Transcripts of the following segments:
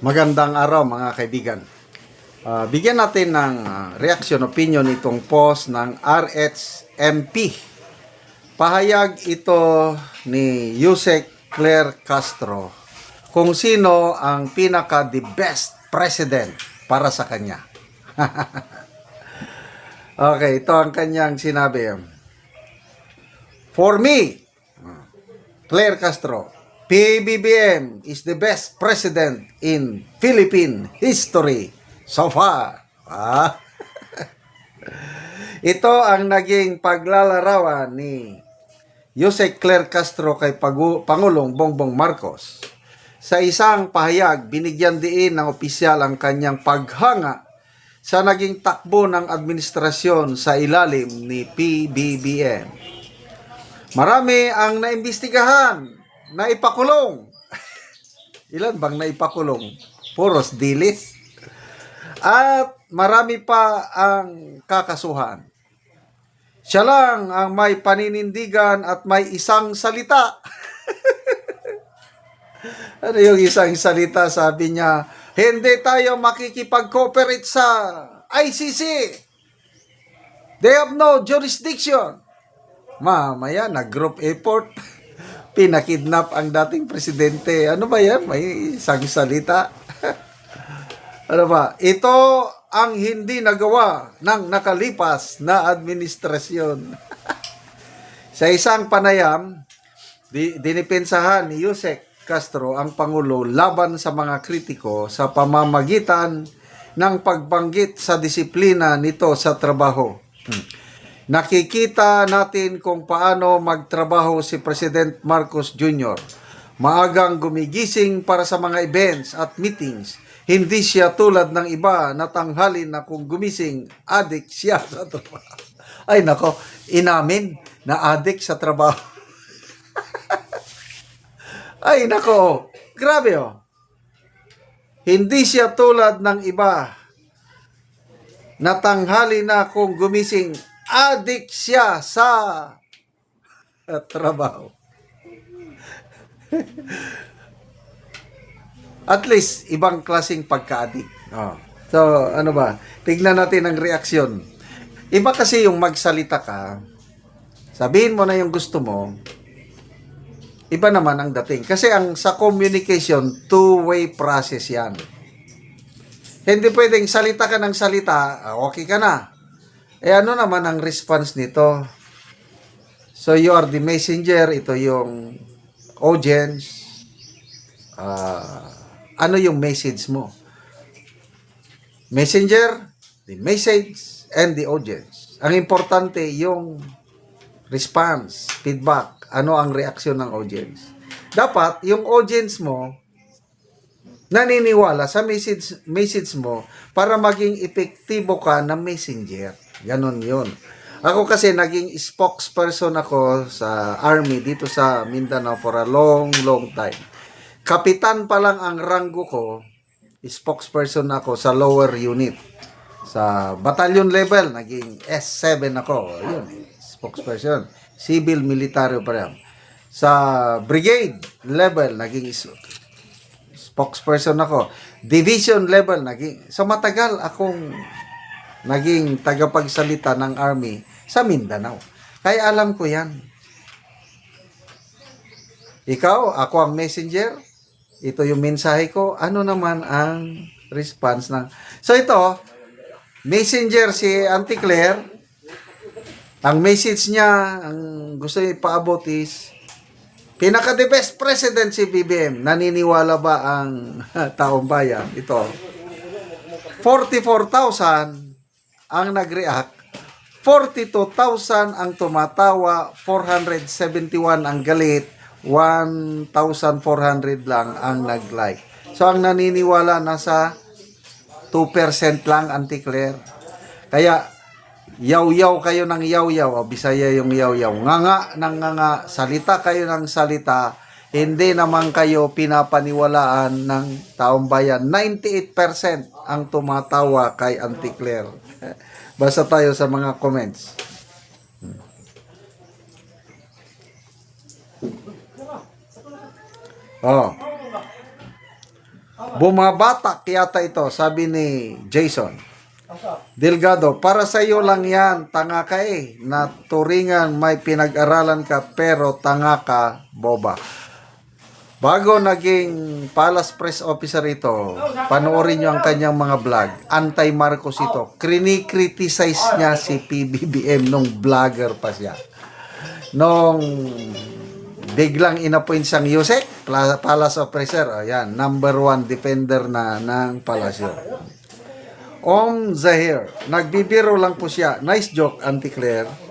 Magandang araw mga kaibigan. Bigyan natin ng reaction opinion itong post ng RHMP. Pahayag ito ni Yusek Claire Castro kung sino ang pinaka the best president para sa kanya. Okay, ito ang kanyang sinabi. For me, Claire Castro, PBBM is the best president in Philippine history so far. Ito ang naging paglalarawan ni Yusek Claire Castro kay Pangulong Bongbong Marcos. Sa isang pahayag, binigyan diin ng opisyal ang kanyang paghanga sa naging takbo ng administrasyon sa ilalim ni PBBM. Marami ang naimbestigahan, naipakulong. Ilan bang naipakulong? Puros dilis. At marami pa ang kakasuhan. Siya lang ang may paninindigan at may isang salita. Ano yung isang salita? Sabi niya, hindi tayo makikipag-cooperate sa ICC. They have no jurisdiction. Mamaya, nag-group effort. Pinakidnap ang dating presidente. Ano ba yan? May isang salita. Ano ba? Ito ang hindi nagawa ng nakalipas na administrasyon. Sa isang panayam, dinipensahan ni Yusek Castro ang Pangulo laban sa mga kritiko sa pamamagitan ng pagbanggit sa disiplina nito sa trabaho. Nakikita natin kung paano magtrabaho si President Marcos Jr. Maagang gumigising para sa mga events at meetings. Hindi siya tulad ng iba na tanghalin na kung gumising, adik siya sa trabaho. Ay nako, inamin na adik sa trabaho. Ay nako, grabe oh. Hindi siya tulad ng iba na tanghali na kung gumising, adik siya sa trabaho. At least, ibang klaseng pagka-adik. Oh. So, ano ba? Tignan natin ang reaksyon. Iba kasi yung magsalita ka, sabihin mo na yung gusto mo, iba naman ang dating. Kasi ang sa communication, two-way process yan. Hindi pwedeng salita ka ng salita, okay ka na. Ano naman ang response nito? So, you are the messenger, ito yung audience. Ano yung message mo? Messenger, the message, and the audience. Ang importante yung response, feedback, ano ang reaksyon ng audience. Dapat, yung audience mo, naniniwala sa message mo para maging epektibo ka na messenger. Ganon yun. Ako kasi naging spokesperson ako sa army dito sa Mindanao for a long time. Kapitan pa lang ang ranggo ko, spokesperson ako sa lower unit. Sa battalion level, naging S7 ako. Yun, spokesperson. Civil military pa rin. Sa brigade level, naging spokesperson ako. Division level, naging... So matagal akong naging tagapagsalita ng army sa Mindanao. Kaya alam ko yan. Ikaw, ako ang messenger. Ito yung mensahe ko. Ano naman ang response ng... So ito, messenger si Auntie Claire. Ang message niya, ang gusto niya ipaabot is, pinaka the best president si BBM. Naniniwala ba ang taong bayan? Ito, 44,000 ang nag-react. 42,000 ang tumatawa. 471 ang galit. 1,400 lang ang nag-like. So, ang naniniwala nasa 2% lang, Auntie Claire. Kaya, yaw-yaw kayo ng yaw-yaw. O, Bisaya yung yaw-yaw. Nganga ng nganga. Salita kayo ng salita. Hindi naman kayo pinapaniwalaan ng taong bayan. 98% ang tumatawa kay Auntie Claire. Basta tayo sa mga comments. Oh. Bumabatak yata ito, sabi ni Jason Delgado. Para sa iyo lang yan, tanga ka eh. Naturingan may pinag-aralan ka pero tanga ka, boba. Bago naging Palace Press Officer ito, panoorin nyo ang kanyang mga vlog. Anti-Marcos ito. Criticize niya si PBBM nung vlogger pa siya. Nung biglang inappoint siyang Yusek, Palace Officer, ayan, number 1 defender na ng palasyo. Zahir, nagbibiro lang po siya. Nice joke, Auntie Claire.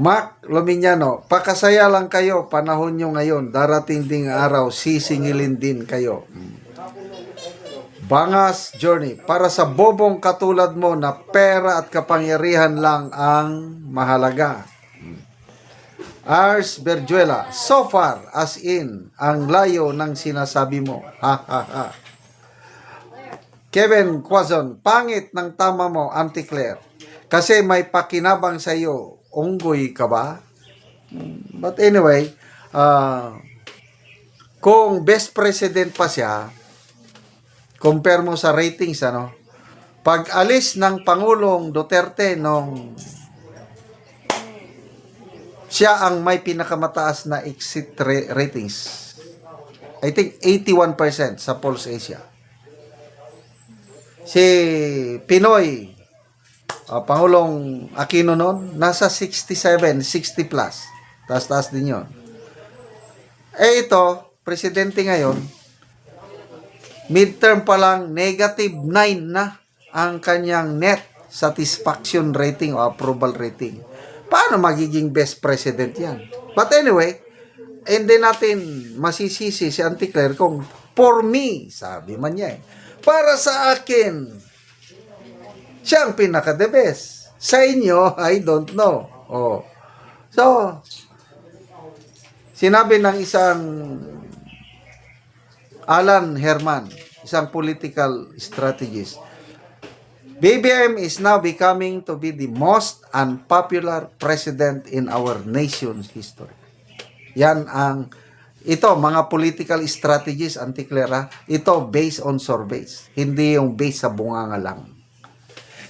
Mac Luminiano, pakasaya lang kayo, panahon nyo ngayon, darating ding araw, sisingilin din kayo. Bangas Journey, para sa bobong katulad mo na pera at kapangyarihan lang ang mahalaga. Ars Berjuela, so far, as in, ang layo ng sinasabi mo. Ha ha ha. Kevin Quazon, pangit ng tama mo, Auntie Claire. Kasi may pakinabang sa iyo. Unggoy ka ba? But anyway, kung best president pa siya, compare mo sa ratings, ano? Pag alis ng Pangulong Duterte nung siya ang may pinakamataas na exit ratings. I think 81% sa Pulse Asia. Si Pinoy, Pangulong Aquino noon, nasa 67, 60 plus. Taas-taas din yun. Ito, presidente ngayon, midterm pa lang, negative 9 na ang kanyang net satisfaction rating o approval rating. Paano magiging best president yan? But anyway, hindi natin masisisi si Auntie Claire kung for me, sabi man niya para sa akin, siya ang pinaka-the best. Sa inyo, I don't know. Oh. So, sinabi ng isang Alan Herman, isang political strategist, BBM is now becoming to be the most unpopular president in our nation's history. Yan ang, ito, mga political strategies, Auntie Clara, ito based on surveys. Hindi yung based sa bunganga lang.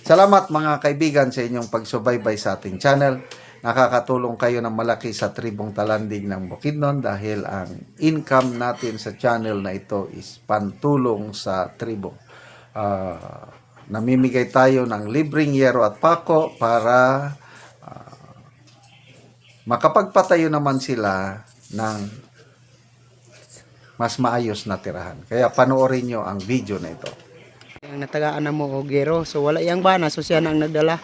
Salamat mga kaibigan sa inyong pagsubaybay sa ating channel. Nakakatulong kayo ng malaki sa Tribong Talanding ng Bukidnon dahil ang income natin sa channel na ito is pantulong sa tribo. Namimigay tayo ng libreng yero at pako para makapagpatayo naman sila ng mas maayos na tirahan. Kaya panoorin nyo ang video na ito. Ang natagaan na mo og gero, so wala yang bana, so siya na ang nagdala.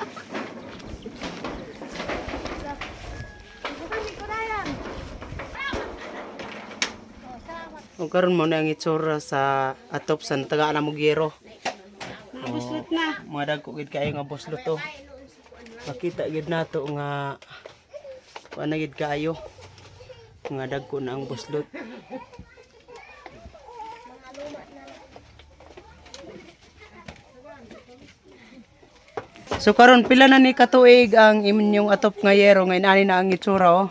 O karon mo na ang itsura sa atop sa natagaan na mo gero. Buslot na. Mga dagko gid kayo nga buslot to. Makita gid nato nga kuan na gid kayo. Nga dagko na ang buslot. So karon pila na ni katuig ang inyong atop nga yero ngayon ani na ang itsura oh.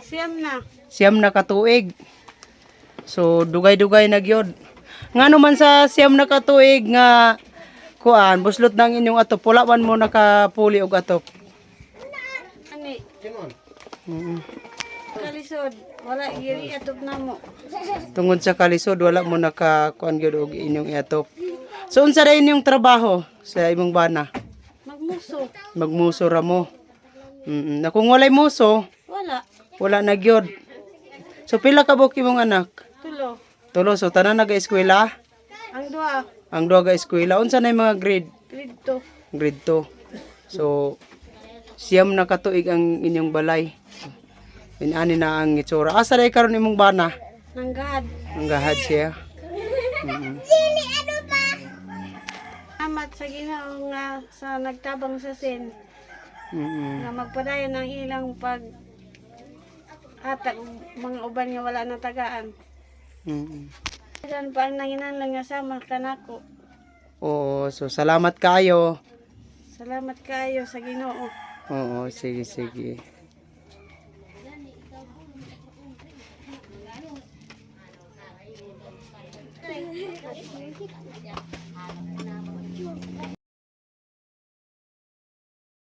Siyam na katuig. So dugay-dugay na gyud. Ngano man sa siyam na katuig nga kuan buslot nang inyong atop wala man mo nakapuli og atop. Ani. Kalisod, wala giri atop namo. Tungod sa kalisod wala mo nakakuan gyud og inyong atop. So unsa ra inyong trabaho sa imong bana? Magmuso. Magmuso ra mo. Na kung walay muso, wala na gyud. So pila ka buok imong anak? Tulo. Tulo, so tanan naga-eskwela? Ang duha. Ang duha ga eskwela. Unsa na mga grade? Grade 2. Grade 2. So siyam na katuig ang inyong balay. Inani na ang itsura. Asa day karon imong bana? Nanggad. Nanggahad siya. Amat sa Ginoo nga sa nagtabang sa sin nga magpadayon ng ilang pag hatag mga uban nga wala na tagaan. Dan pa ang nanginahanglan nga sama kanako. Oo, so salamat kayo. Salamat kayo sa Ginoo. Oo, sige, sige.